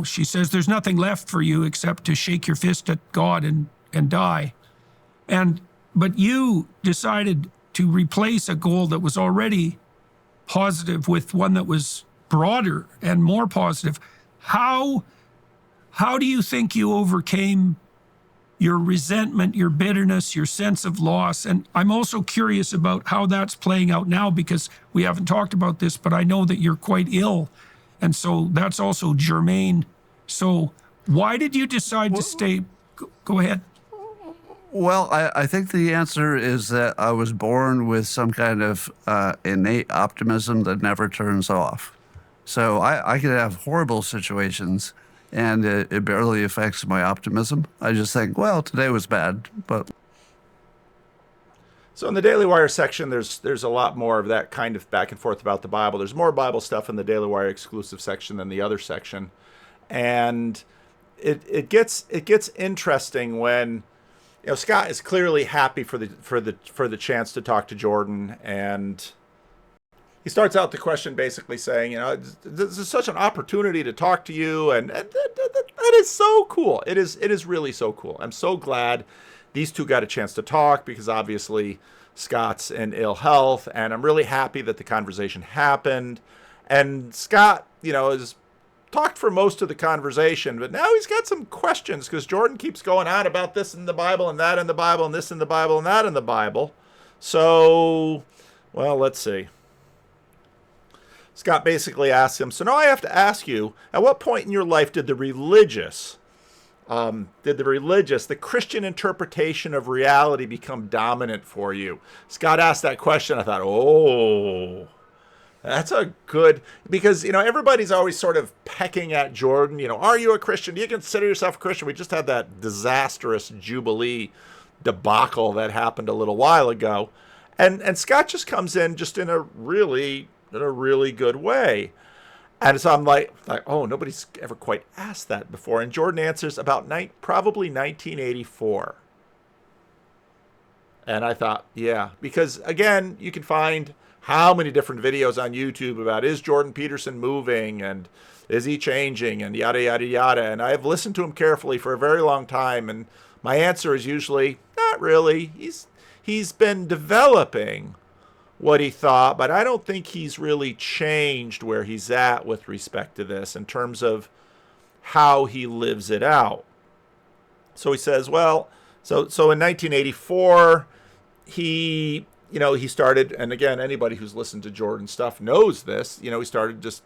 She says, there's nothing left for you except to shake your fist at God and die. But you decided to replace a goal that was already positive with one that was broader and more positive. How do you think you overcame your resentment, your bitterness, your sense of loss? And I'm also curious about how that's playing out now, because we haven't talked about this, but I know that you're quite ill. And so that's also germane. So why did you decide to stay? Go ahead. Well, I think the answer is that I was born with some kind of innate optimism that never turns off. So I could have horrible situations, and it barely affects my optimism. I just think, well, today was bad, but... So in the Daily Wire section, there's a lot more of that kind of back and forth about the Bible. There's more Bible stuff in the Daily Wire exclusive section than the other section, and it gets interesting when Scott is clearly happy for the chance to talk to Jordan, and he starts out the question basically saying, this is such an opportunity to talk to you, and that is so cool. It is really so cool. I'm so glad these two got a chance to talk, because obviously Scott's in ill health, and I'm really happy that the conversation happened. And Scott, has talked for most of the conversation, but now he's got some questions, because Jordan keeps going on about this in the Bible and that in the Bible and this in the Bible and that in the Bible. So, well, let's see. Scott basically asks him, so now I have to ask you, at what point in your life did the Christian interpretation of reality become dominant for you? Scott asked that question. I thought, oh, that's a good, because, everybody's always sort of pecking at Jordan. Are you a Christian? Do you consider yourself a Christian? We just had that disastrous Jubilee debacle that happened a little while ago. And Scott just comes in just in a really good way. And so I'm like, oh, nobody's ever quite asked that before. And Jordan answers about probably 1984. And I thought, yeah, because again, you can find how many different videos on YouTube about, is Jordan Peterson moving, and is he changing, and yada, yada, yada. And I've listened to him carefully for a very long time. And my answer is usually, not really. He's been developing what he thought, but I don't think he's really changed where he's at with respect to this in terms of how he lives it out. So he says, well, so in 1984, he started, and again, anybody who's listened to Jordan stuff knows this, he started just,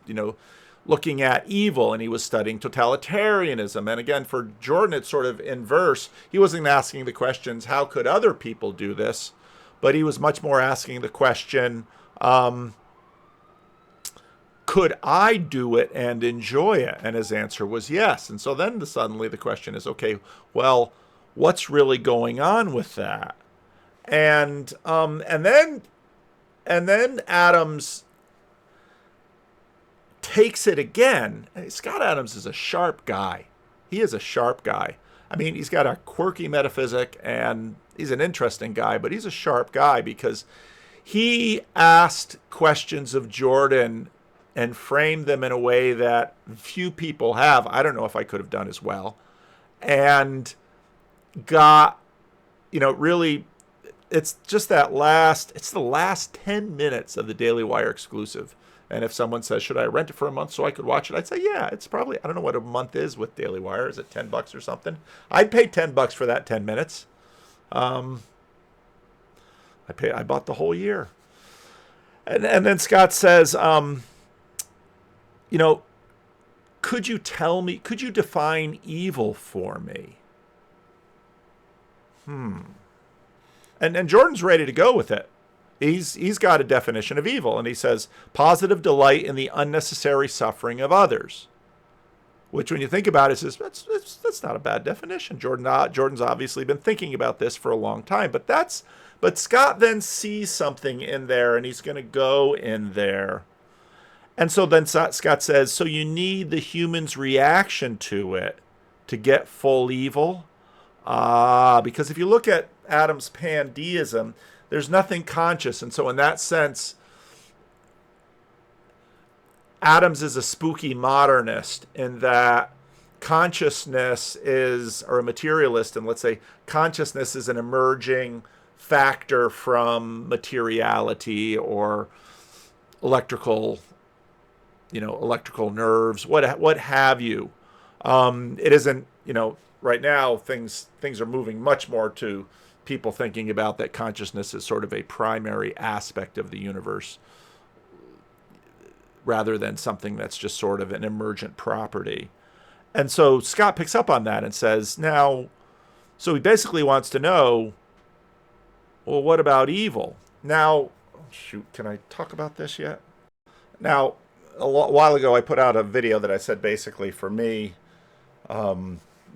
looking at evil, and he was studying totalitarianism. And again, for Jordan, it's sort of inverse. He wasn't asking the questions, how could other people do this? But he was much more asking the question, could I do it and enjoy it? And his answer was yes. And so then suddenly the question is, okay, well, what's really going on with that? And then Adams takes it again. Scott Adams is a sharp guy. He is a sharp guy. I mean, he's got a quirky metaphysic, and he's an interesting guy, but he's a sharp guy, because he asked questions of Jordan and framed them in a way that few people have. I don't know if I could have done as well. And got, really, it's the last 10 minutes of the Daily Wire exclusive. And if someone says, should I rent it for a month so I could watch it? I'd say, yeah, it's probably, I don't know what a month is with Daily Wire. Is it $10 or something? I'd pay $10 for that 10 minutes. I bought the whole year. And then Scott says, could you define evil for me? And Jordan's ready to go with it. He's got a definition of evil, and he says, positive delight in the unnecessary suffering of others. Which, when you think about it, says that's not a bad definition. Jordan's obviously been thinking about this for a long time, but Scott then sees something in there, and he's going to go in there. And so then Scott says, so you need the human's reaction to it to get full evil? Because if you look at Adam's pandeism, there's nothing conscious. And so in that sense, Adams is a spooky modernist in that consciousness is, or a materialist, and let's say consciousness is an emerging factor from materiality or electrical nerves, what have you. It isn't, right now things are moving much more to people thinking about that consciousness is sort of a primary aspect of the universe rather than something that's just sort of an emergent property. And so Scott picks up on that and says, so he basically wants to know, well, what about evil? Now, can I talk about this yet? Now, a while ago, I put out a video that I said basically for me,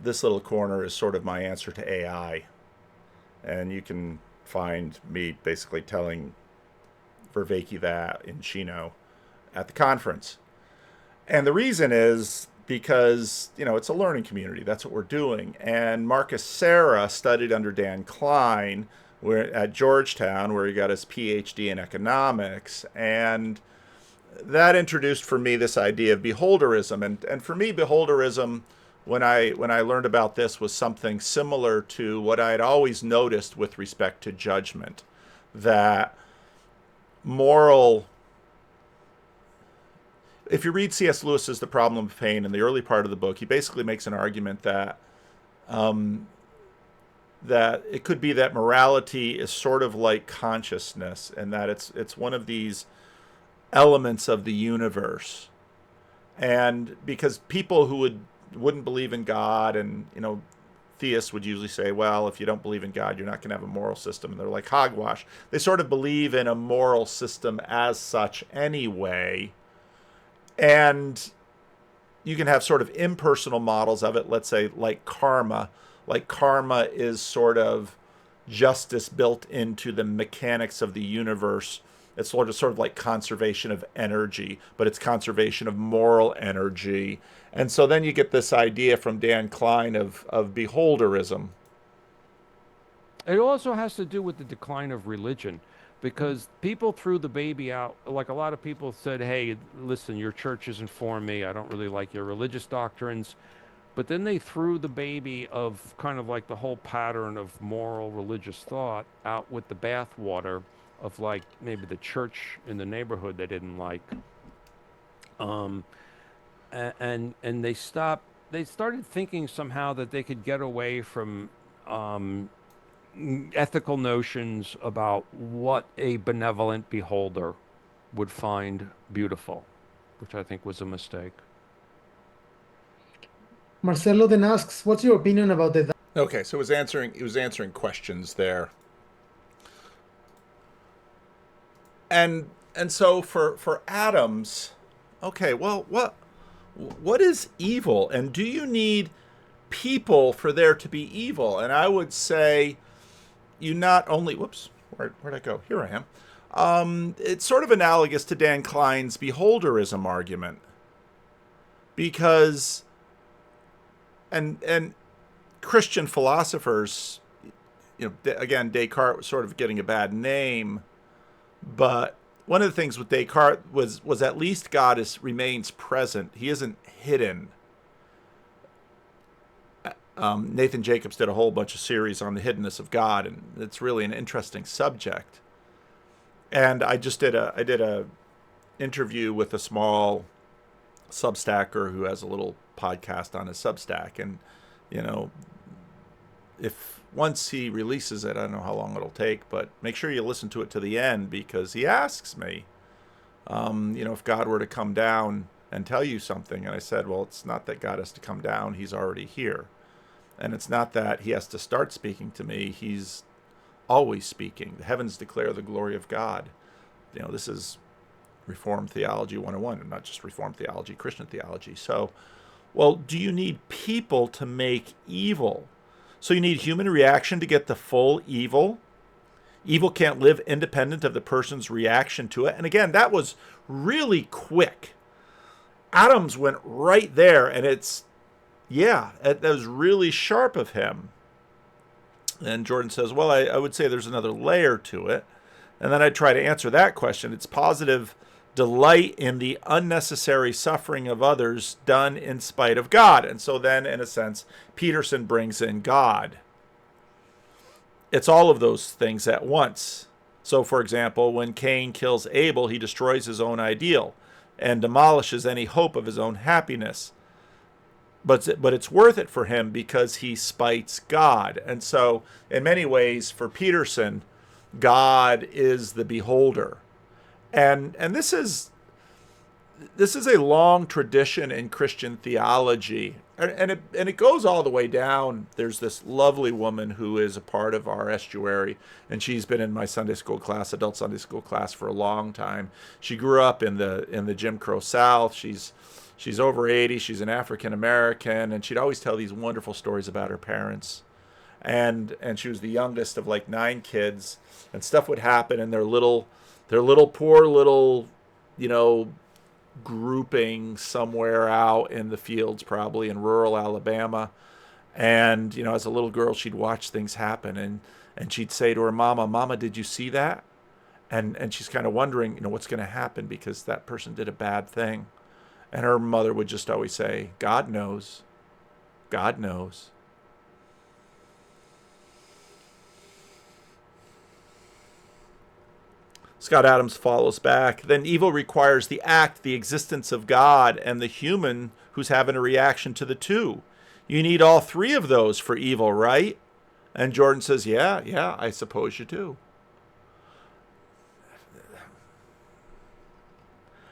this little corner is sort of my answer to AI. And you can find me basically telling Vervaeke that in Chino at the conference. And the reason is because, it's a learning community. That's what we're doing. And Marcus Serra studied under Dan Klein at Georgetown, where he got his PhD in economics. And that introduced for me this idea of beholderism. And for me, beholderism, when I learned about this, was something similar to what I had always noticed with respect to judgment, that if you read C.S. Lewis's The Problem of Pain in the early part of the book, he basically makes an argument that that it could be that morality is sort of like consciousness, and that it's one of these elements of the universe. And because people who wouldn't believe in God, and theists would usually say, well, if you don't believe in God, you're not going to have a moral system, and they're like hogwash. They sort of believe in a moral system as such anyway. And you can have sort of impersonal models of it, let's say like karma. Like karma is sort of justice built into the mechanics of the universe. It's sort of like conservation of energy, but it's conservation of moral energy. And so then you get this idea from Dan Klein of beholderism. It also has to do with the decline of religion, because people threw the baby out. Like, a lot of people said, hey, listen, your church isn't for me. I don't really like your religious doctrines. But then they threw the baby of kind of like the whole pattern of moral religious thought out with the bathwater of, like, maybe the church in the neighborhood they didn't like. And they started thinking somehow that they could get away from ethical notions about what a benevolent beholder would find beautiful, which I think was a mistake. Marcelo then asks, what's your opinion about the... Okay, so he was answering questions there. And so for Adams, okay, well, what is evil? And do you need people for there to be evil? And I would say you not only... Whoops, where'd I go? Here I am. It's sort of analogous to Dan Klein's beholderism argument. Because... And Christian philosophers, again, Descartes was sort of getting a bad name, but one of the things with Descartes was at least God remains present. He isn't hidden. Nathan Jacobs did a whole bunch of series on the hiddenness of God, and it's really an interesting subject. And I did a interview with a small Substacker who has a little podcast on his Substack. And, you know, if once he releases it, I don't know how long it'll take, but make sure you listen to it to the end, because he asks me, if God were to come down and tell you something. And I said, well, it's not that God has to come down. He's already here. And it's not that he has to start speaking to me. He's always speaking. The heavens declare the glory of God. This is Reformed Theology 101, not just Reformed theology, Christian theology. So, well, do you need people to make evil? So you need human reaction to get the full evil? Evil can't live independent of the person's reaction to it. And again, that was really quick. Adams went right there, and that was really sharp of him. And Jordan says, well, I would say there's another layer to it. And then I try to answer that question. It's positive delight in the unnecessary suffering of others done in spite of God. And so then, in a sense, Peterson brings in God. It's all of those things at once. So, for example, when Cain kills Abel, he destroys his own ideal and demolishes any hope of his own happiness. But it's worth it for him because he spites God. And so, in many ways, for Peterson, God is the beholder. And this is a long tradition in Christian theology. And it goes all the way down. There's this lovely woman who is a part of our estuary, and she's been in my Sunday school class, adult Sunday school class, for a long time. She grew up in the Jim Crow South. She's over 80. She's an African American, and she'd always tell these wonderful stories about her parents. And she was the youngest of like 9 kids, and stuff would happen in their poor little, grouping somewhere out in the fields, probably in rural Alabama. And, as a little girl, she'd watch things happen, and she'd say to her Mama, did you see that? And she's kind of wondering, what's going to happen because that person did a bad thing. And her mother would just always say, God knows. God knows. Scott Adams follows back. Then evil requires the act, the existence of God, and the human who's having a reaction to the two. You need all 3 of those for evil, right? And Jordan says, yeah, I suppose you do.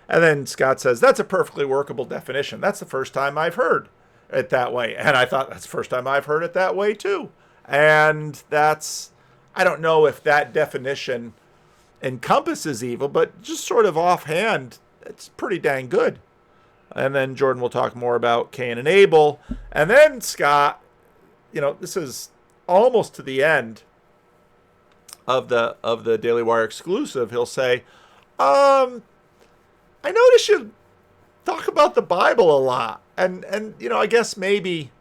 And then Scott says, that's a perfectly workable definition. That's the first time I've heard it that way. And I thought, that's the first time I've heard it that way too. And I don't know if that definition encompasses evil, but just sort of offhand, it's pretty dang good. And then Jordan will talk more about Cain and Abel. And then Scott, this is almost to the end of the Daily Wire exclusive. He'll say, I notice you talk about the Bible a lot. And I guess maybe,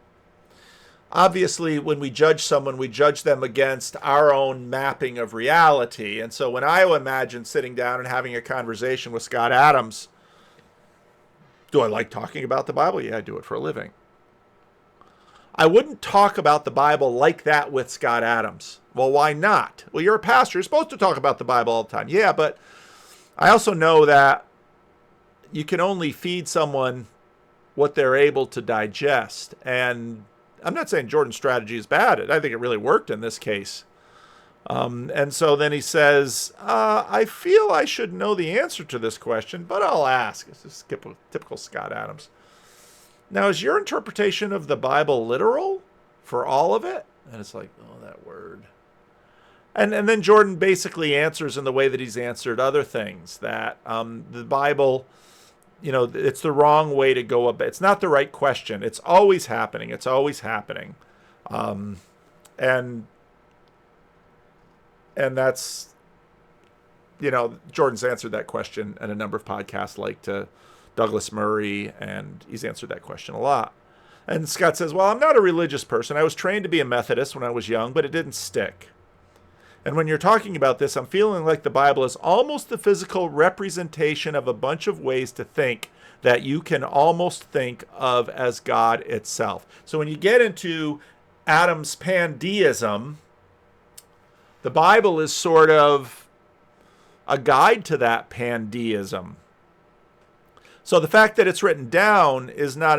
obviously, when we judge someone, we judge them against our own mapping of reality. And so when I imagine sitting down and having a conversation with Scott Adams, do I like talking about the Bible? Yeah, I do it for a living. I wouldn't talk about the Bible like that with Scott Adams. Well, why not? Well, you're a pastor. You're supposed to talk about the Bible all the time. Yeah, but I also know that you can only feed someone what they're able to digest. And I'm not saying Jordan's strategy is bad. I think it really worked in this case. And so then he says, I feel I should know the answer to this question, but I'll ask. This is typical Scott Adams. Now, is your interpretation of the Bible literal for all of it? And it's like, oh, that word. And then Jordan basically answers in the way that he's answered other things, that the Bible, it's the wrong way to go about it. It's not the right question. It's always happening. It's always happening. And that's, Jordan's answered that question in a number of podcasts, like to Douglas Murray, and he's answered that question a lot. And Scott says, well, I'm not a religious person. I was trained to be a Methodist when I was young, but it didn't stick. And when you're talking about this, I'm feeling like the Bible is almost the physical representation of a bunch of ways to think that you can almost think of as God itself. So when you get into Adam's pandeism, the Bible is sort of a guide to that pandeism. So the fact that it's written down is not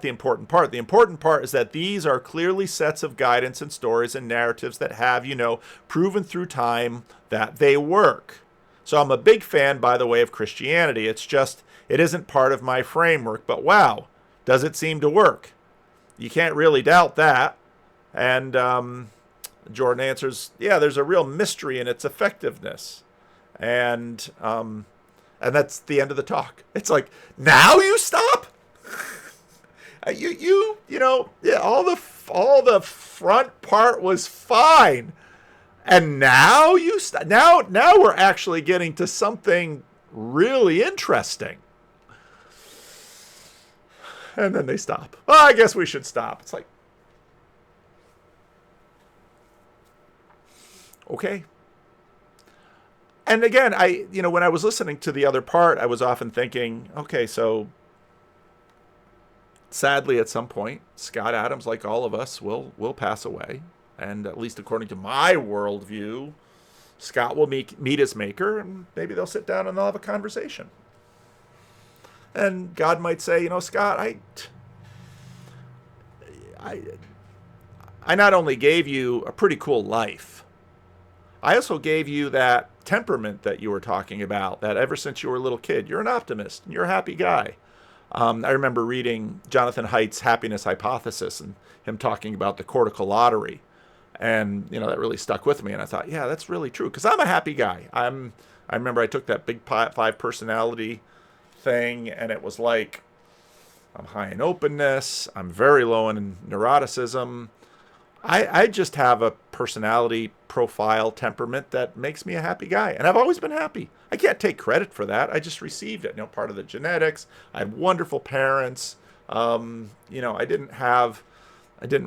the important part. The important part is that these are clearly sets of guidance and stories and narratives that have, proven through time that they work. So I'm a big fan, by the way, of Christianity. It's just, it isn't part of my framework. But wow, does it seem to work? You can't really doubt that. And Jordan answers, yeah, there's a real mystery in its effectiveness. And that's the end of the talk. It's like, now you stop? Yeah, all the front part was fine. And now you now we're actually getting to something really interesting. And then they stop. Well, I guess we should stop. It's like, okay. And again, when I was listening to the other part, I was often thinking, okay, so sadly at some point, Scott Adams, like all of us, will pass away. And at least according to my worldview, Scott will meet his maker, and maybe they'll sit down and they'll have a conversation. And God might say, Scott, I not only gave you a pretty cool life, I also gave you that temperament that you were talking about, that ever since you were a little kid, you're an optimist and you're a happy guy. I remember reading Jonathan Haidt's Happiness Hypothesis and him talking about the cortical lottery. And, that really stuck with me. And I thought, yeah, that's really true. Because I'm a happy guy. I remember I took that Big 5 personality thing, and it was like, I'm high in openness. I'm very low in neuroticism. I just have a personality profile temperament that makes me a happy guy. And I've always been happy. I can't take credit for that. I just received it. Part of the genetics. I had wonderful parents. I didn't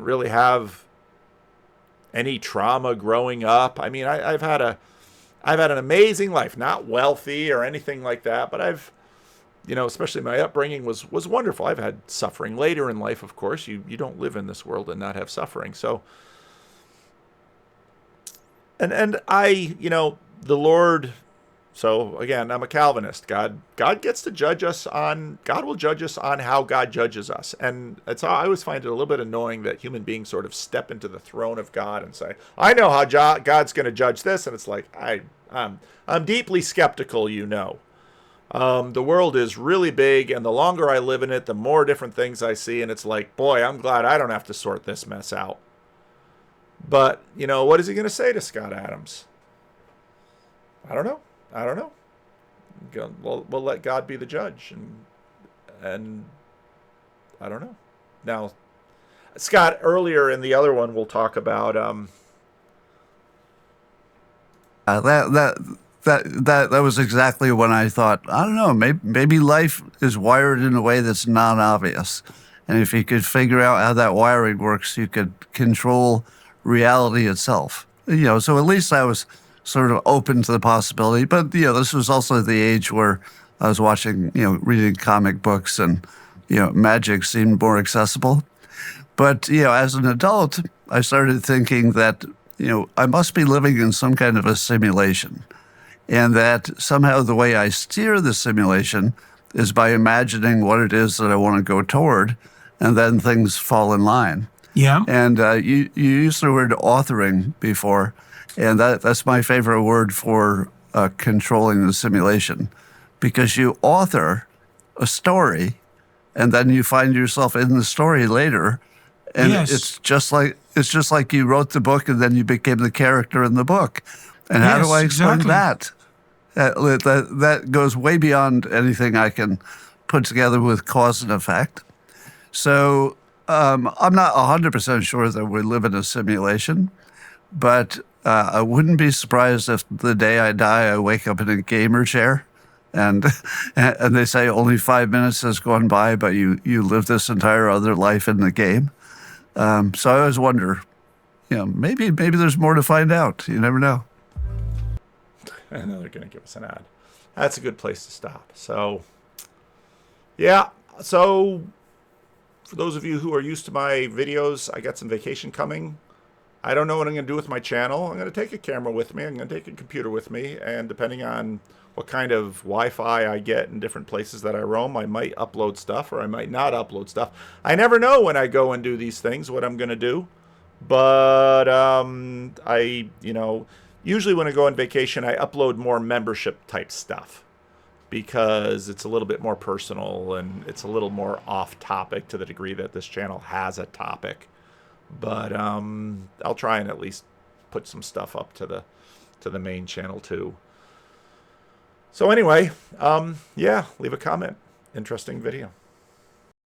really have any trauma growing up. I mean, I've had an amazing life, not wealthy or anything like that, but I've, especially my upbringing was wonderful. I've had suffering later in life, of course. You don't live in this world and not have suffering. So, and I, the Lord, so again, I'm a Calvinist. God gets to judge us God will judge us on how God judges us. And I always find it a little bit annoying that human beings sort of step into the throne of God and say, I know how God's going to judge this. And it's like, I'm deeply skeptical, The world is really big, and the longer I live in it, the more different things I see, and it's like, boy, I'm glad I don't have to sort this mess out. But, what is he going to say to Scott Adams? I don't know. We'll let God be the judge, and I don't know. Now, Scott, earlier in the other one, we'll talk about That was exactly when I thought, I don't know, maybe life is wired in a way that's non-obvious. And if you could figure out how that wiring works, you could control reality itself. So at least I was sort of open to the possibility. But, this was also the age where I was watching, reading comic books and, magic seemed more accessible. But, as an adult, I started thinking that, I must be living in some kind of a simulation. And that somehow the way I steer the simulation is by imagining what it is that I want to go toward, and then things fall in line. Yeah. And you used the word authoring before, and that's my favorite word for controlling the simulation, because you author a story, and then you find yourself in the story later, and Yes. it's just like you wrote the book, and then you became the character in the book. And how Yes, do I explain exactly. that? That goes way beyond anything I can put together with cause and effect. So I'm not 100% sure that we live in a simulation, but I wouldn't be surprised if the day I die, I wake up in a gamer chair, and they say only 5 minutes has gone by, but you live this entire other life in the game. So I always wonder, maybe there's more to find out. You never know. And then they're going to give us an ad. That's a good place to stop. So, yeah. So, for those of you who are used to my videos, I got some vacation coming. I don't know what I'm going to do with my channel. I'm going to take a camera with me. I'm going to take a computer with me. And depending on what kind of Wi-Fi I get in different places that I roam, I might upload stuff or I might not upload stuff. I never know when I go and do these things what I'm going to do. But usually when I go on vacation, I upload more membership type stuff because it's a little bit more personal and it's a little more off topic to the degree that this channel has a topic. But I'll try and at least put some stuff up to the main channel too. So anyway, yeah, leave a comment. Interesting video.